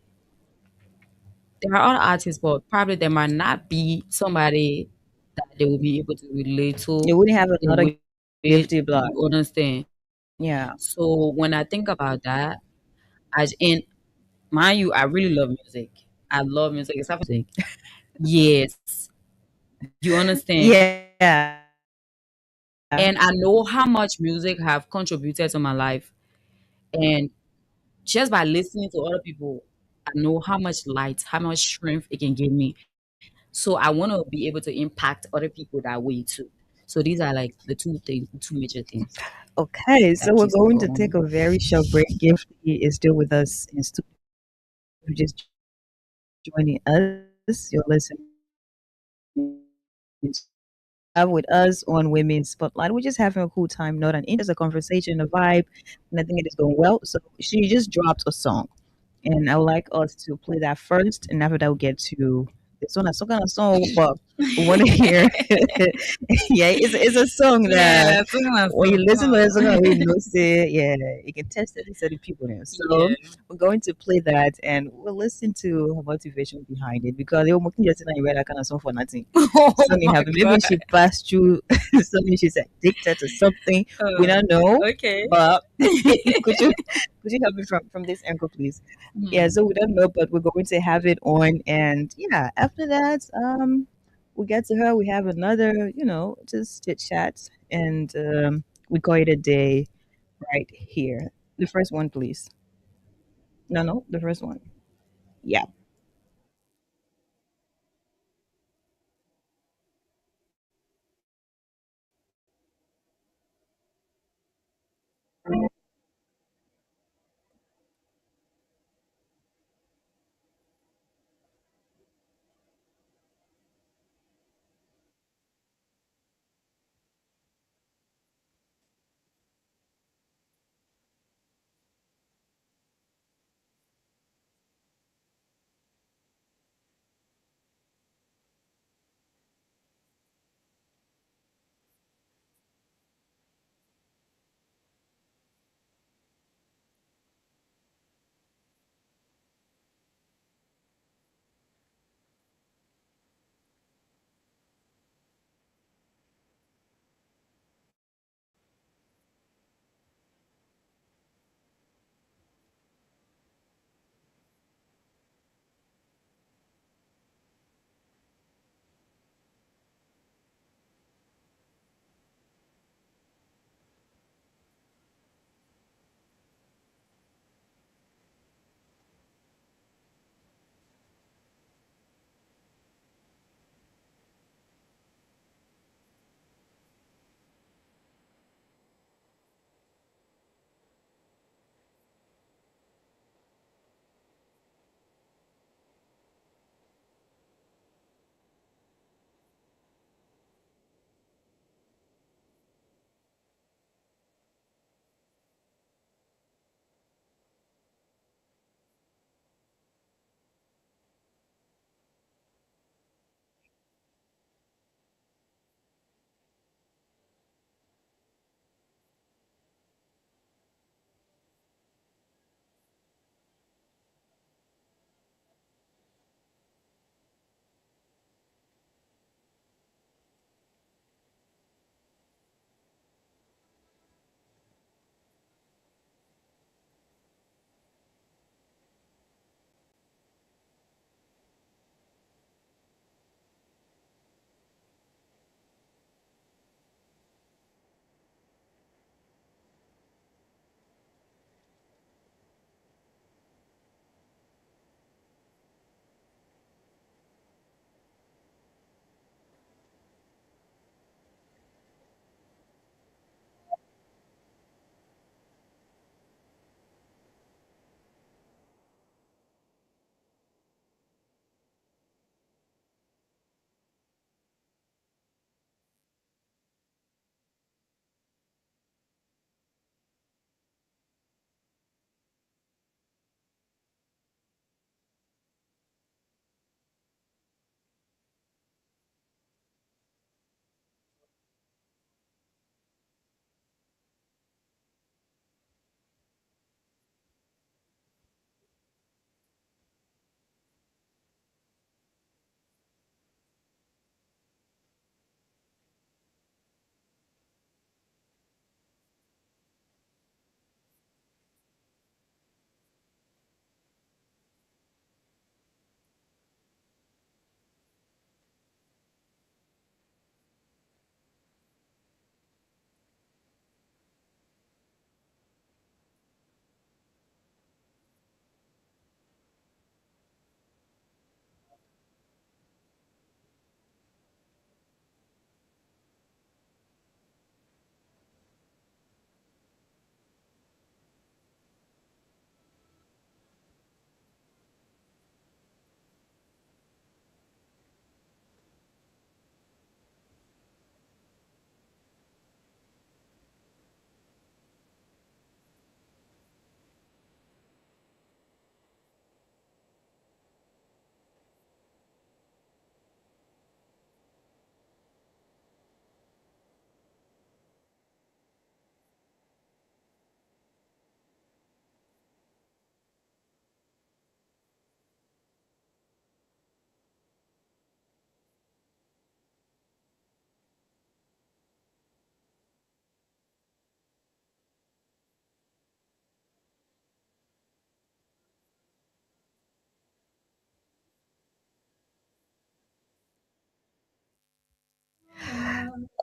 There are other artists, but probably there might not be somebody that they will be able to relate to You wouldn't have the another way guilty blood. you understand. Yeah. So when I think about that, and mind you, I really love music. I love music. Except for music. Yes, you understand. Yeah. And I know how much music have contributed to my life. And just by listening to other people, I know how much light, how much strength it can give me. So I want to be able to impact other people that way too. So these are like the two things, the two major things Okay, so that we're keeps me going to take going. a very short break. Gift is still with us in studio, just joining us. You're listening have with us on Women's Spotlight. We're just having a cool time, not an interest, a conversation, a vibe, and I think it is going well. So she just dropped a song, and I would like us to play that first, and after that we'll get to this one. Some kind of song, but we want to hear. Yeah, it's a song that Yeah, something like when you listen to it, it's gonna really so. notice it. Yeah, you can test it with certain people now. So Yeah. we're going to play that, and we'll listen to her motivation behind it because they were making just you read that kind of song for nothing. Oh Something my happened. Maybe god. she passed through something. She's addicted to something. We Uh, don't know, okay. but could you help me from this angle, please? Yeah. Hmm. So we don't know, but we're going to have it on, and yeah, after that, we get to her. We have another, just chit chats, and we call it a day right here. The first one, please. No, no, the first one. Yeah.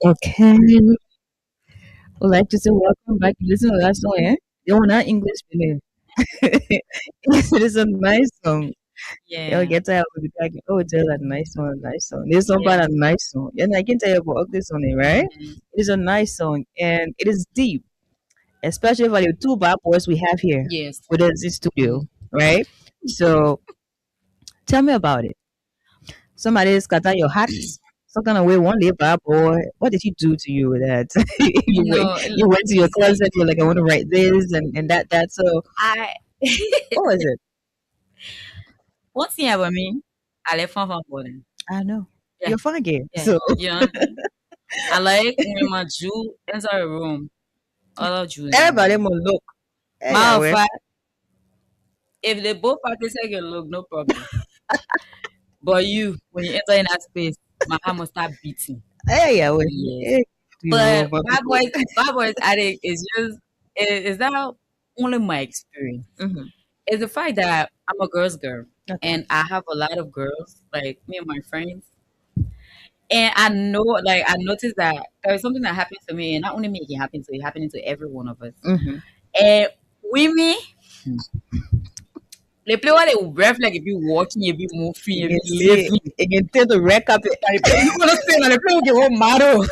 Okay. Would like to say welcome back. Listen to that song, eh? They were not English, man. It is a nice song. They'll Yeah, get tired of the back. Oh, it's a nice song, nice song. This song, yeah. but a nice song. And I can tell you about this song, right? Mhm. It is a nice song and it is deep, especially for the two bad boys we have here Yes. with us in studio, Mhm. right? So tell me about it. Somebody scatter your heart. Some kind of way one day, bad boy. What did he do to you that You know, you went to you your see, closet? You're like, I want to write this and that. So I what was it? one thing about me, I left from body. I know Yeah, you're fun again. yeah. So You know, I like when my Jew enter a room, other Jew in the everybody room. must look. Hey, Matter of Yahweh. fact, if they both parties say you look, no problem. But you, when you enter in that space, my heart must start beating. Hey, Yahweh. Yes. Hey, you, But my people. bad boys addict is just is that only my experience. Hmm. It's the fact that I'm a girl's girl Okay. and I have a lot of girls, like me and my friends. And I know, like, I noticed that there's something that happens to me, and not only me, it can happen to it, happening to every one of us. Hmm. And women, they play what they ref like if you walking, if you moving, You if can you see it. living. You can tell the red carpet. Like, they play, you understand? Like, they play with your whole model.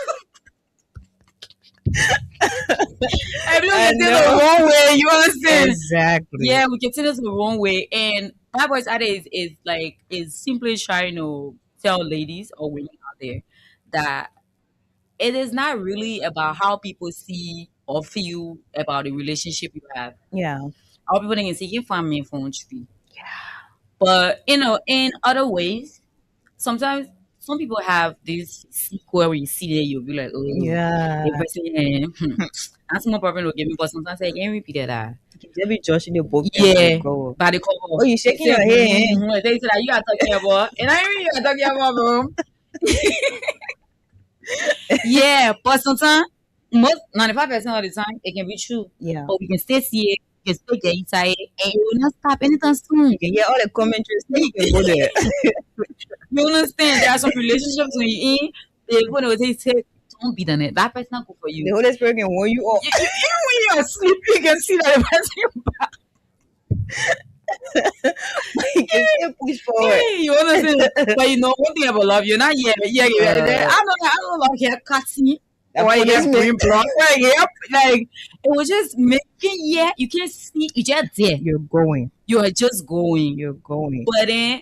I don't I get it the know. wrong way. You understand? Exactly. Yeah, we get it the wrong way. And Bad Boys Addy is like is simply trying to tell ladies or women out there that it is not really about how people see or feel about the relationship you have. Yeah. Our people can say you find me for tree. But you know, in other ways, sometimes some people have this sequel where you see there, you'll be like, oh, Yeah. the person, that's more problem will give me, but sometimes I can't repeat that. You can be Joshing your book and Yeah, go. by the Oh, cover. you They shaking say, your head. they say that you are talking about, and I mean you are talking about, bro. Yeah, but sometimes, most 95% of the time, it can be true. Yeah. But we can still see it, we can still get inside it, and it will not stop anytime soon. You can hear all the commentaries. Then you can go there. You understand? There are some relationships when you're in, they when they say, don't be done it. That person not good for The you. Holy Spirit can warn you off. Even when you are sleeping, you can see that the person. You can still push forward. You understand? But you know one thing about love, you're not I don't love hair cutting That or hair punishment. green block. Like it was just making you can't see you just there. You're going. You are just going. You're going. But then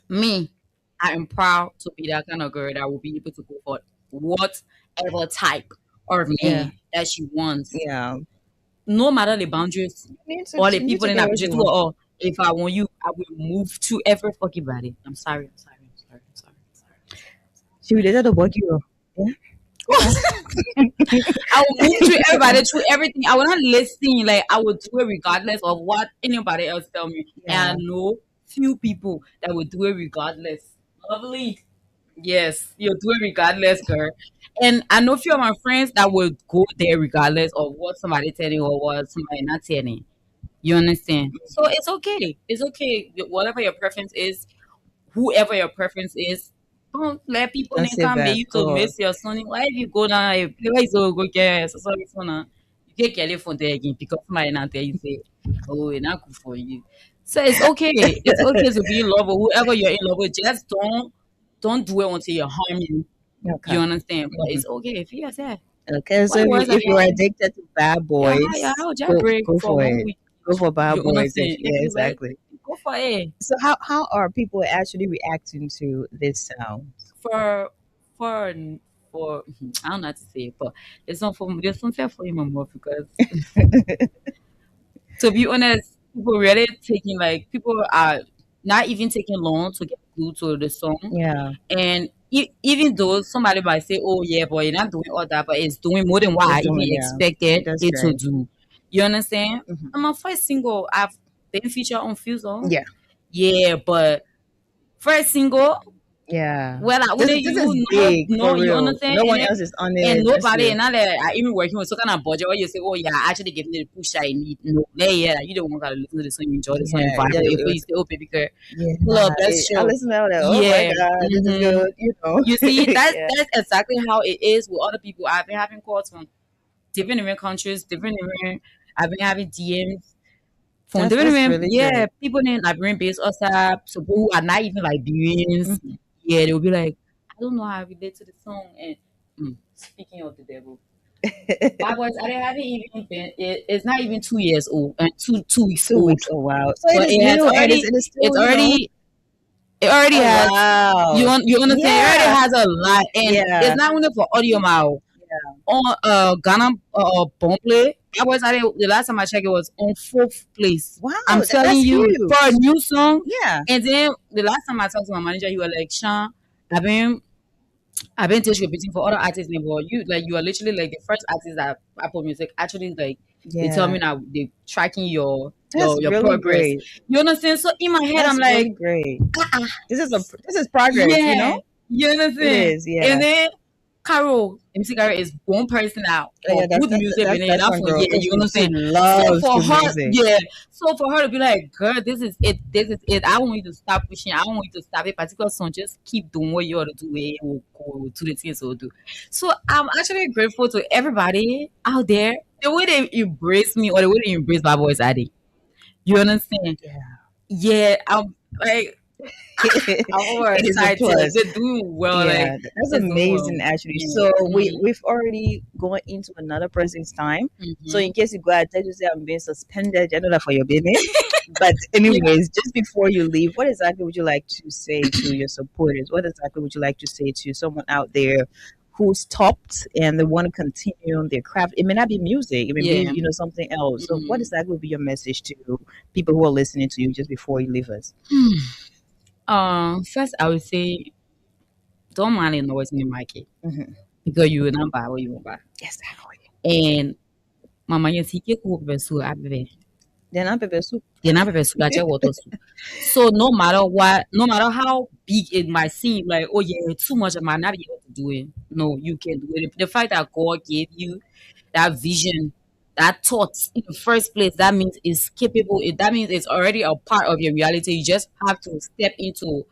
me, I am proud to be that kind of girl that will be able to go for whatever type of man Yeah. that she wants. Yeah. No matter the boundaries You need to, or the you need people to in get that what you budget want. or if I want you, I will move to every fucking body. I'm sorry. She related to what you. Yeah. I will move to everybody to everything. I will not listen. Like I will do it regardless of what anybody else tell me. Yeah. And I know few people that will do it regardless. Lovely. Yes, you'll do it regardless, girl. And I know few of my friends that will go there regardless of what somebody telling or what somebody not telling. You understand? So it's okay. It's okay. Whatever your preference is, whoever your preference is, don't let people Don't in say come make back. you to Go. miss your son. Why if you go down, why you so go get so sorry for now? You get your phone there again because somebody not there. You say, oh, it's not good for you. So it's okay. It's okay to be in love with whoever you're in love with. Just don't do it until you harm you. Okay. You understand? But Mhm. it's okay if you say, Okay. So what words if you're about addicted to bad boys, I'll just go, break go for for 1 it. week. Go for bad You boys. understand? Yeah, If you like, exactly. go for it. So how are people actually reacting to this sound? For for for I don't know how to say it, but there's something for him more because to be honest, people really taking like people are not even taking long to get through to the song. Yeah. And even though somebody might say, "Oh yeah, but you're not doing all that," but it's doing more than what I It's even doing, yeah. expected That's it to right. do. You understand? Mhm. And my first single, I've been featured on few songs. Yeah. Yeah, but first single, Yeah. Well, like This only this you is know, big no, for you real. understand, No one and then else is on and it. Just nobody, you. and now that I even working with some kind of budget, where you say, oh yeah, I actually give me the push I need. No, yeah, you don't want to listen to the song, you enjoy the song, you Yeah, vibe yeah, with it. If you say, oh baby girl, yeah. pull up, let's I show. listen to that. Oh my Yeah. God, this is hmm good. You know. You see, Yeah. that's exactly how it is with other people. I've been having calls from different countries, different. I've been having DMs from That's different, really yeah, good. people in Liberian based WhatsApp, so who are not even Liberians. Mhm. Yeah, they'll be like, I don't know how I relate to the song. And speaking of the devil, Bad Boys, I haven't even been. It's not even 2 years old, and two weeks 2 weeks. old, Oh wow. So it but is new, and it is it's still, you know. it already Oh has. wow. You understand? It already Yeah. has a lot, and it's Yeah. not only for audio now. Yeah. On Ghana bomb play. I was at the last time I checked, it was on fourth place. Wow. I'm telling That's you, for a huge. new song. Yeah. And then the last time I talked to my manager, he was like, Sean, I've been I've been just repeating for other artists, but you are literally like the first artist that Apple Music actually like they tell Yeah. me now they tracking That's your really progress. great. You understand? So in my head, I'm That's really like, great. ah, This is progress. You yeah, know. you It understand? is. Yeah. And then Carol, MC Carol is one person out Oh, for yeah. good music, and then That's that one for girl. yeah, you She understand? So loves for good her, music. yeah. So for her to be like, girl, this is it. I want you to stop pushing. I want you to stop a particular song. Just keep doing what you ought to do. It will go to the things will do. So I'm actually grateful to everybody out there. The way they embrace me or the way they embrace my voice, Addy. You understand? Yeah. Yeah, I'm like I'm over It is a excited. plus. They're doing well. Like Yeah, that's they're doing well. amazing actually. Yeah. So we've already gone into another person's time. So in case you go ahead to say I'm being suspended, I know that for your business. But anyways, just before you leave, what exactly would you like to say to your supporters? What exactly would you like to say to someone out there who stopped and they want to continue on their craft? It may not be music, it may be, Yeah. you know, something else. So what Mhm. exactly would be your message to people who are listening to you just before you leave us? First I would say don't mind the noise in the market Hmm. because you will not buy what you want buy. Exactly. And mama you see ke ko be so abe. Then I'm Pepe Soup. They not be so that water soup. So no matter what, no matter how big it might seem, like oh yeah, too much, I might not be able to do it. No, you can do it. The fact that God gave you that vision, that thought in the first place, that means it's capable. That means it's already a part of your reality. You just have to step into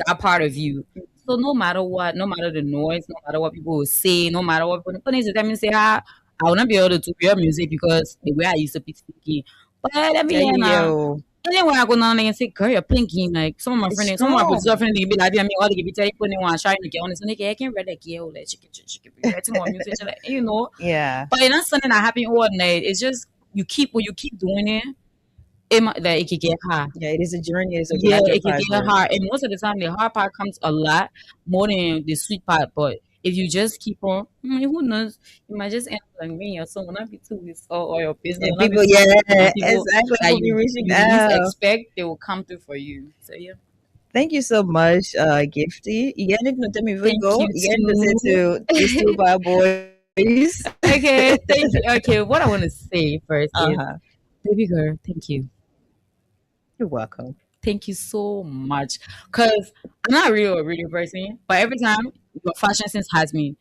that part of you. So no matter what, no matter the noise, no matter what people will say, no matter what people need to tell me, say, I will not be able to do your music because the way I used to be speaking. But let me Yeah, hear now. yo. And then when I go down there and say, girl, you're pinking. Like some of my It's friends, some of my strong. producer friends, they be like, I mean, all they be telling people they want to try to get on this. And they get, I can't read that girl, like, chicken, writing more music, like, you know. Yeah. But it's not something that happen overnight. It's just when you keep doing it, it might like it can get hard. Yeah, it is a journey. It's a Yeah, it can sacrifice. get hard. And most of the time, the hard part comes a lot more than the sweet part. But if you just keep on, who knows? You might just end up like me. Your son will not be too with or your business And will not be people, too with yeah, people exactly. that Will be reaching you least out. expect. They will come through for you. So yeah. Thank you so much, Gifty. Again, no tell me if we Thank go. you Again, to say too. to these two bad boys. Okay, thank you. Okay, what I want to say first is, Uh-huh. baby girl, thank you. You're welcome. Thank you so much. Cause I'm not really a radio person, but every time your fashion sense has me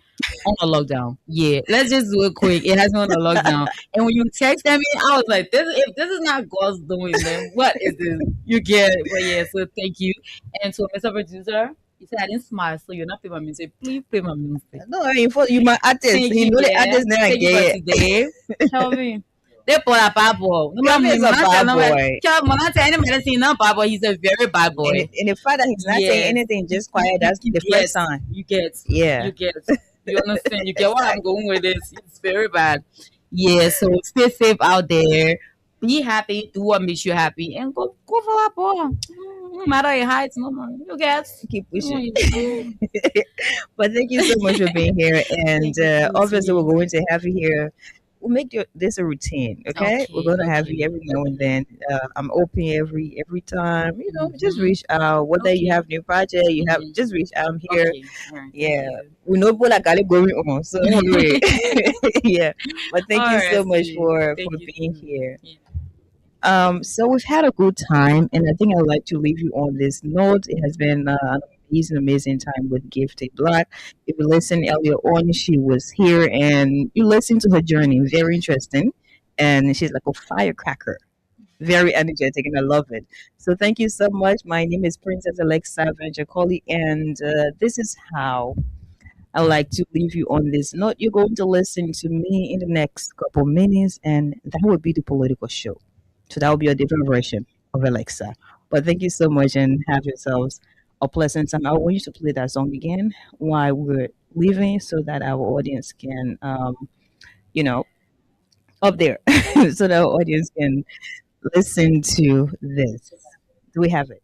on a lockdown. Yeah, let's just do it quick. It has me on a lockdown. And when you texted me, I was like, "This if this is not God's doing, then what is this?" You get it. But yeah, so thank you. And to Mr. Producer, you said I didn't smile, so you're not playing my music. Please play my music. No, I mean, you my artist. Thank You you, know the yeah. artist now Thank you get for today. Tell me. They put a bad boy. No Kelvin is a bad boy. When I tell anybody say no bad boy, he's a very bad boy. And the fact that he's not saying Yes. anything, just quiet, that's the Yes. first time. You get. Yeah. You get. You understand? You get what I'm going with this. It's very bad. Yeah, so stay safe out there. Be happy. Do what makes you happy. And go for that boy. No matter your height, no matter. You get. Keep pushing. Mm. But thank you so much for being here. And Thank you, obviously, we're sweetie. going to have you here. We'll make this a routine, okay? We're Okay, going to have okay. you every now and then. I'm open every time. You know, just Mhm. reach out. Whether you Okay. have new project, you have Mhm. just reach out. I'm here. Okay. All right. Yeah, Thank you. we know people like Ali going on, so anyway, yeah. But thank All you so right, much sweetie. for Thank you being too. here. Yeah. So we've had a good time, and I think I'd like to leave you on this note. It has been an amazing time with Gifted Black. If you listened earlier on, she was here and you listened to her journey. Very interesting. And she's like a firecracker, very energetic, and I love it. So thank you so much. My name is Princess Alexa Venjacoli, and this is how I like to leave you on this note. You're going to listen to me in the next couple minutes, and that will be the political show. So that will be a different version of Alexa. But thank you so much, and have yourselves a pleasant time. I want you to play that song again while we're leaving, so that our audience can, you know, up there, so that our audience can listen to this. Do we have it?